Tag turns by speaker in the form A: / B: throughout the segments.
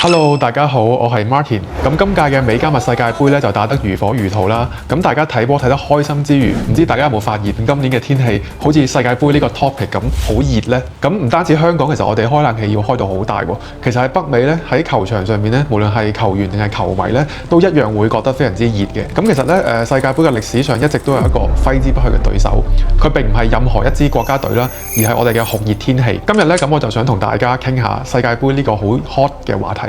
A: Hello，大家好，我係 Martin。咁今屆嘅美加密世界盃咧就打得如火如荼啦。咁大家睇波睇得開心之餘，唔知大家有冇發現今年嘅天氣好似世界盃呢個 topic 咁好熱呢？咁唔單止香港，其實我哋開冷氣要開到好大喎。其實喺北美咧，喺球場上面咧，無論係球員定係球迷咧，都一樣會覺得非常之熱嘅。咁其實咧，世界盃嘅歷史上一直都有一個揮之不去嘅對手，佢並唔係任何一支國家隊啦，而係我哋嘅酷熱天氣。今日咧，咁我就想同大家傾下世界盃呢個好 hot 嘅話題啦。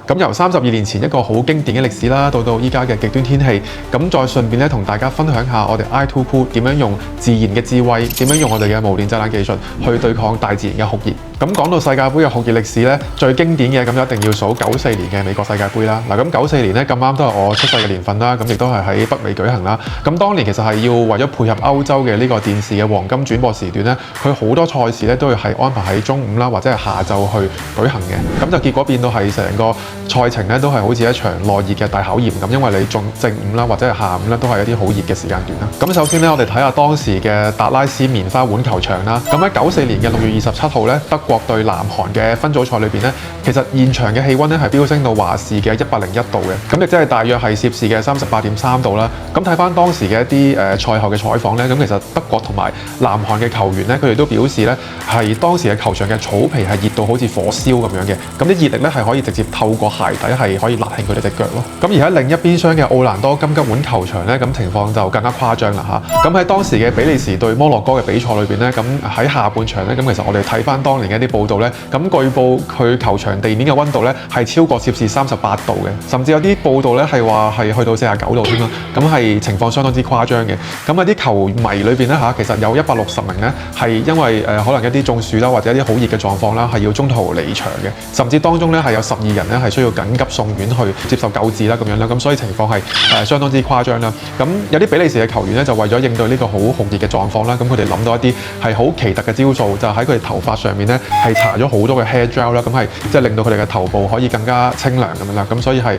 A: 咁由32年前一個好經典嘅歷史啦，到依家嘅極端天氣，咁再順便咧同大家分享下我哋 i2Pool 點樣用自然嘅智慧，點樣用我哋嘅無鏈製冷技術去對抗大自然嘅酷熱。咁講到世界盃嘅酷熱歷史咧，最經典嘅咁就一定要數94年嘅美國世界盃啦。嗱，咁94年咧咁啱都係我出世嘅年份啦，咁亦都係喺北美舉行啦。咁當年其實係要為咗配合歐洲嘅呢個電視嘅黃金轉播時段咧，佢好多賽事咧都要係安排喺中午啦或者係下晝去舉行嘅。咁就結果變到係成個賽程咧都係好似一場耐熱嘅大考驗咁，因為你正午啦或者係下午咧都係一啲好熱嘅時間段啦。咁首先咧，我哋睇下當時嘅達拉斯棉花碗球場啦。咁喺94年嘅6月27號咧，德國對南韓嘅分組賽裏邊咧，其實現場嘅氣温咧係飆升到華氏嘅101度嘅，咁亦即係大約係攝氏嘅38.3度啦。咁睇翻當時嘅一啲賽後嘅採訪咧，咁其實德國同埋南韓嘅球員咧，佢哋都表示咧係當時嘅球場嘅草皮係熱到好似火燒咁樣嘅，咁啲熱力咧係可以直接透過鞋底係可以辣興佢哋隻腳咯。咁而喺另一邊廂嘅奧蘭多金吉碗球場咧，咁情況就更加誇張啦嚇。咁喺當時嘅比利時對摩洛哥嘅比賽裏邊咧，咁喺下半場咧，咁其實我哋睇翻當年嘅一啲報道咧，咁據報佢球場地面嘅温度咧係超過攝氏38度嘅，甚至有啲報道咧係話係去到49度添啦。咁係情況相當之誇張嘅。咁喺啲球迷裏邊咧嚇，其實有160名咧係因為可能一啲中暑啦或者一啲好熱嘅狀況啦，係要中途離場嘅，甚至當中咧係有12人咧係需要緊急送院去接受救治啦咁樣啦。咁所以情況係相當之誇張啦。咁有啲比利時嘅球員咧就為咗應對呢個好酷熱嘅狀況啦，咁佢哋諗到一啲係好奇特嘅招數，就喺佢哋頭髮上面咧係搽咗好多嘅 hair gel 啦，咁係即係令到佢哋嘅頭部可以更加清涼咁樣啦。咁所以係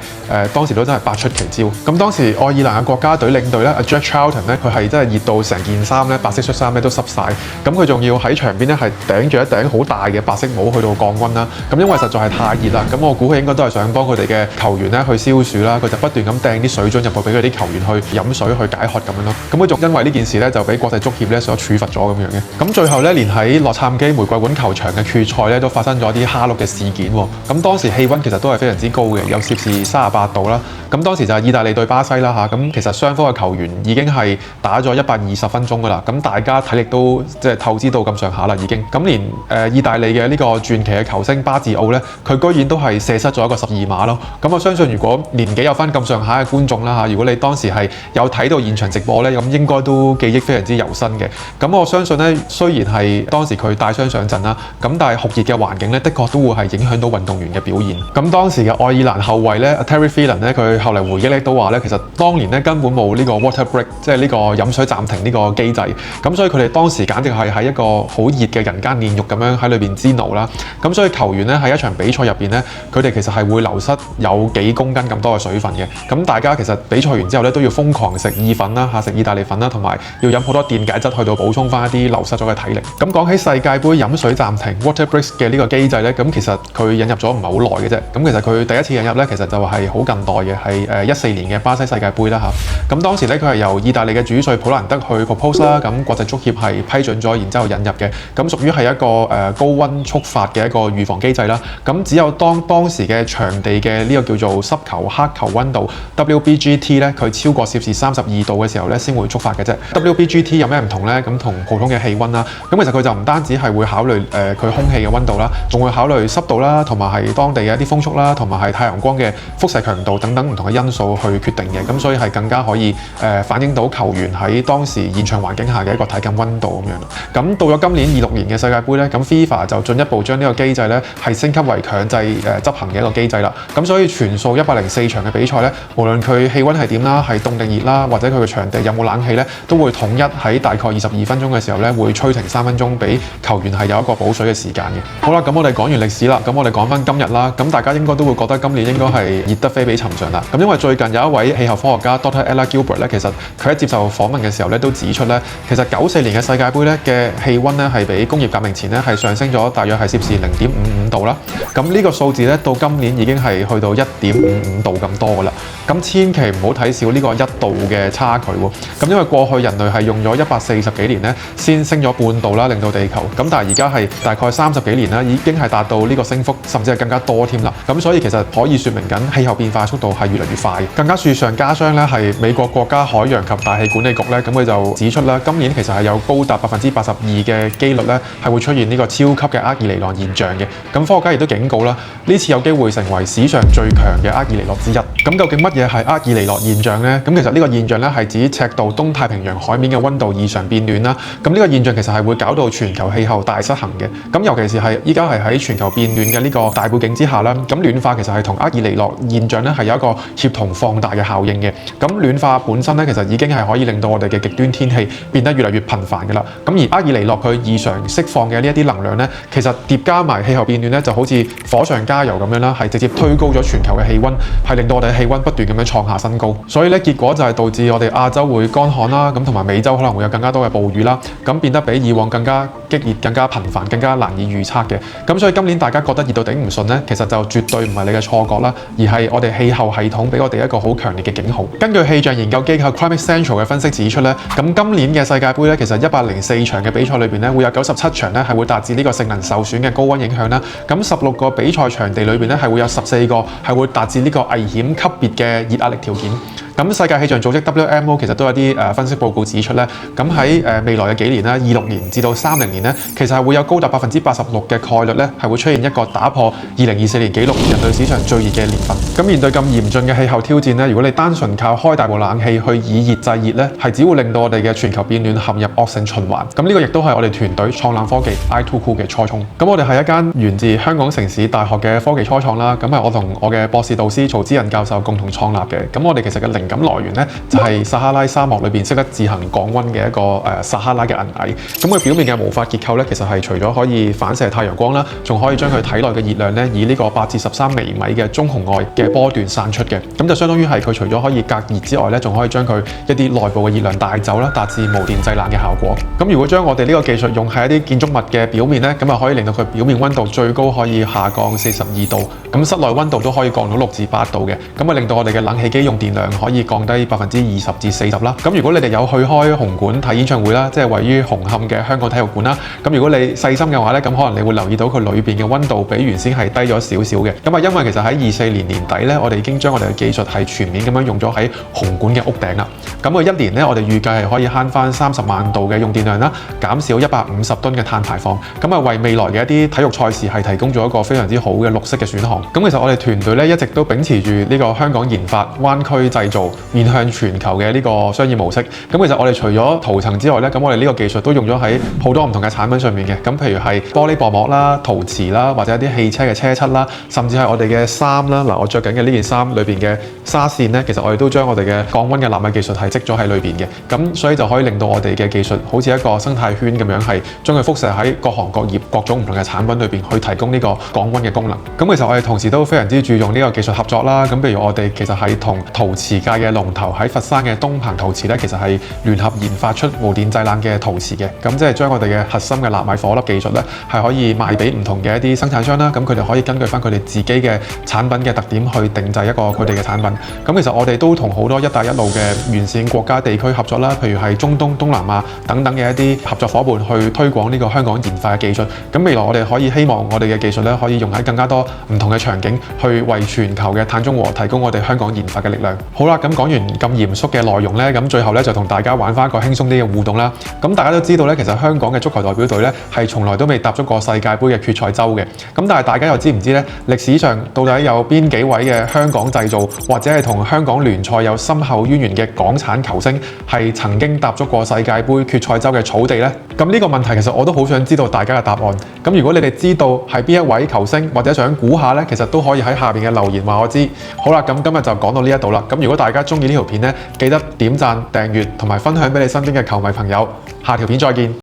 A: 當時都真係百出奇招。咁當時愛爾蘭嘅國家隊領隊咧 Jack Charlton 咧，佢係真係熱到成件衫咧白色恤衫咧都濕晒。咁佢仲要喺場邊咧係頂住一頂好大嘅白色帽去到降溫啦。咁因為實在係太熱啦，咁我估佢應該都係想幫佢哋嘅球員咧去消暑啦。佢就不斷咁掟啲水樽入去俾佢啲球員去飲水去解渴咁樣咯。咁佢仲因為呢件事咧就俾國際足協咧所處罰咗咁樣嘅。咁最後咧，連喺洛杉磯玫瑰碗球場嘅決賽咧都發生咗啲蝦碌嘅事件喎。咁當時氣温其實都係非常之高嘅，有攝氏38度啦。咁當時就係意大利對巴西啦嚇。咁其實雙方嘅球員已經係打咗120分鐘噶啦。咁大家體力都即係透支到咁上下啦已經。咁連意大利嘅呢個傳奇嘅球星巴治奧咧，佢居然都係射失咗一個12碼咯。咁我相信如果年紀有翻咁上下嘅觀眾啦嚇，如果你當時係有睇到現場直播咧，咁應該都記憶非常之猶新嘅。咁我相信咧，雖然係當時佢帶傷上陣啦，咁但係酷熱嘅環境咧，的確都會係影響到運動員嘅表現。咁當時嘅愛爾蘭後衞咧 Terry Phelan 咧，佢後嚟回憶咧都話咧，其實當年咧根本冇呢個 water break， 即係呢個飲水暫停呢個機制。咁所以佢哋當時簡直係喺一個好熱嘅人間煉獄咁樣喺裏邊煎熬啦。咁所以球員咧喺一場比賽入邊咧，佢哋其實係會流失有幾公斤咁多嘅水分嘅。咁大家其實比賽完之後咧都要瘋狂食意粉啦嚇，食意大利粉啦，同埋要飲好多電解質去到補充翻一啲流失咗嘅體力。咁講起世界盃飲水暫停 water breaks 嘅呢個機制咧，咁其實佢引入咗唔係好耐嘅啫。咁其實佢第一次引入咧，其實就係好近代嘅，係14年嘅巴西世界盃啦嚇。咁當時咧佢係由意大利嘅主帥普蘭德去 propose 啦，咁國際足協係批准咗，然之後引入嘅。咁屬於係一個高溫觸發嘅一個預防機制啦。咁只有當時嘅場地嘅呢個叫做濕球黑球溫度 WBGT 咧，佢超過攝氏32度嘅時候咧，先會觸發嘅啫。WBGT 有咩唔同咧？咁同普通嘅氣溫啦，咁其實佢就唔單止係會考慮佢空氣嘅溫度啦，仲會考慮濕度啦，同埋係當地嘅一啲風速啦，同埋係太陽光嘅輻射強度等等唔同嘅因素去決定嘅。咁所以係更加可以反映到球員喺當時現場環境下嘅一個體感溫度咁樣。咁到咗今年26年嘅世界盃咧，咁 FIFA 就進一步將呢個機制咧係升級為強制執行嘅一個機制啦。咁所以全數104場嘅比賽咧，無論佢氣溫係點啦，係凍定熱啦，或者佢嘅場地有冇冷氣咧，都會統一喺大概22分鐘嘅時候咧，會吹停3分鐘，俾球員係有一個補水嘅時間嘅。好啦，咁我哋講完歷史啦，咁我哋講翻今日啦。咁大家應該都會覺得今年應該係熱得非比尋常啦。咁因為最近有一位氣候科學家 Dr. Ella Gilbert 咧，其實佢喺接受訪問嘅時候咧都指出咧，其實94年嘅世界盃咧嘅氣温咧係比工業革命前咧係上升咗大約係攝氏0.55度啦。咁呢個數字咧到今年已經係去到1.55度咁多噶啦。咁千祈唔好睇少呢個1度嘅差距喎。咁因為過去人類係用咗140幾年咧先升咗半度啦，令到地球。咁但係而家係大概30幾年啦，已經係達到呢個升幅，甚至係更加多添啦。咁所以其實可以説明緊氣候變化速度係越嚟越快。更加雪上加霜咧，係美國國家海洋及大氣管理局咧，咁佢就指出啦，今年其實係有高達82%嘅機率咧係會出現呢個超級嘅厄爾尼諾現象嘅。咁科學家亦都警告啦，呢次有機會成為史上最強嘅厄爾尼諾之一。咁究竟乜嘢係厄爾尼諾現象呢？咁其實呢個現象咧係指赤道東太平洋海面嘅溫度異常變暖啦。咁呢個現象其實係會搞到全球氣候大失衡嘅。咁尤其是係依家係喺全球變暖嘅呢個大背景之下啦，咁暖化其實係同厄爾尼諾現象咧係有一個協同放大嘅效應嘅。咁暖化本身咧其實已經係可以令到我哋嘅極端天氣變得越嚟越頻繁嘅啦。咁而厄爾尼諾佢異常釋放嘅呢一啲能量咧，其實疊加埋氣候變暖咧，就好似火上加油咁樣啦，係直接推高咗全球嘅氣温，係令到我哋氣温不斷咁樣創下新高。所以咧結果就係導致我哋亞洲會乾旱啦，咁同埋美洲可能會有更加多嘅暴雨啦，咁變得比以往更加激烈、更加頻繁、更加難以預測嘅。咁所以今年大家覺得熱到頂唔順呢，其實就絕對唔係你嘅錯覺啦，而係我哋氣候系統俾我哋一個好強烈嘅警號。根據氣象研究機構 Climate Central 嘅分析指出咧，咁今年嘅世界盃咧，其實104場嘅比賽裏邊咧，會有97場咧係會達至呢個性能受損嘅高溫影響啦。咁16個比賽場地裏邊咧係會有14個係會達至呢個危險級別嘅熱壓力條件。咁世界氣象組織 WMO 其實都有啲分析報告指出咧，咁喺未來嘅幾年啦，26年至到30年咧，其實係會有高達86%嘅概率咧係會出現一個打破2024年紀錄人類史上最熱嘅年份。咁面對咁嚴峻嘅氣候挑戰咧，如果你單純靠開大部冷氣去以熱制熱咧，係只會令到我哋嘅全球變暖陷入惡性循環。咁呢個亦都係我哋團隊創冷科技 i2Cool 嘅初衷。咁我哋係一間源自香港城市大學嘅科技初創啦，咁係我同我嘅博士導師曹之仁教授共同創立嘅。咁我哋其實嘅靈感來源咧就係撒哈拉沙漠裏邊識得自行降溫嘅一個撒哈拉嘅銀蟻。咁佢表面嘅毛髮結構咧，其實係除咗可以反射太陽光啦，仲可以將佢體內嘅熱量咧以呢個8至13微米嘅中紅外嘅波段散出嘅。咁就相當於係佢除咗可以隔熱之外咧，仲可以將佢一啲內部嘅熱量帶走啦，達至無電製冷嘅效果。咁如果將我哋呢個技術用喺一啲建築物嘅表面咧，咁啊可以令到佢表面溫度最高可以下降42度，咁室內溫度都可以降到6至8度嘅。咁啊令到我哋嘅冷氣機用電量可以降低20%至40%啦。咁如果你哋有去開紅館睇演唱會啦，即係位於紅磡嘅香港體育館啦，咁如果你細心嘅話咧，咁可能你會留意到佢裏邊嘅溫度比原先係低咗少少嘅。咁啊，因為其實喺24年年底咧，我哋已經將我哋嘅技術係全面咁樣用咗喺紅館嘅屋頂啦。咁啊，一年咧，我哋預計係可以慳翻30萬度嘅用電量啦，減少150噸嘅碳排放。咁啊，為未來嘅一啲體育賽事係提供咗一個非常之好嘅綠色嘅選項。咁其實我哋團隊咧一直都秉持住呢個香港研發、灣區製造、面向全球嘅呢個商業模式。咁其實我哋除咗塗層之外咧，咁我哋呢個技術都用咗喺好多唔同嘅產品上面嘅。咁譬如係玻璃薄膜啦、陶瓷啦，或者一啲汽車嘅車漆啦，甚至係我哋嘅衫啦。嗱，我着緊嘅呢件衫裏邊嘅紗線咧，其實我哋都將我哋嘅降溫嘅納米技術係積咗喺裏邊嘅。咁所以就可以令到我哋嘅技術好似一個生態圈咁樣，係將佢輻射喺各行各業各種唔同嘅產品裏邊，去提供呢個降溫嘅功能。咁其實我哋同時都非常之注重呢個技術合作啦。咁譬如我哋其實係同陶瓷界嘅龍頭喺佛山嘅東鵬陶瓷咧，其實係聯合研發出無電製冷嘅陶瓷嘅。咁即係將我哋嘅核心嘅納米火粒技術咧，係可以賣俾唔同嘅一啲生產商啦。咁佢哋可以根據翻佢哋自己嘅產品嘅特點去定製一個佢哋嘅產品。咁其實我哋都同好多一帶一路嘅沿線國家地區合作啦，譬如係中東、東南亞等等嘅一啲合作伙伴去推廣呢個香港研發嘅技術。咁未來我哋可以希望我哋嘅技術咧可以用喺更加多唔同嘅場景，去為全球嘅碳中和提供我哋香港研發嘅力量。好啦，咁講完咁嚴肅嘅內容咧，咁最後咧就同大家玩翻一個輕鬆啲嘅互動啦。咁大家都知道咧，其實香港嘅足球代表隊咧係從來都未踏足過世界盃嘅決賽周嘅。咁但係大家又知唔知咧，歷史上到底有邊幾位嘅香港製造或者係同香港聯賽有深厚淵源嘅港產球星係曾經踏足過世界盃決賽周嘅草地呢？咁呢個問題其實我都好想知道大家嘅答案。咁如果你哋知道係邊一位球星或者想估下呢，其實都可以喺下邊嘅留言話我知。好啦，咁今日就講到呢一度啦。咁如果大家中意呢條片呢，記得點讚、訂閱同埋分享俾你身邊嘅球迷朋友。下條片再見。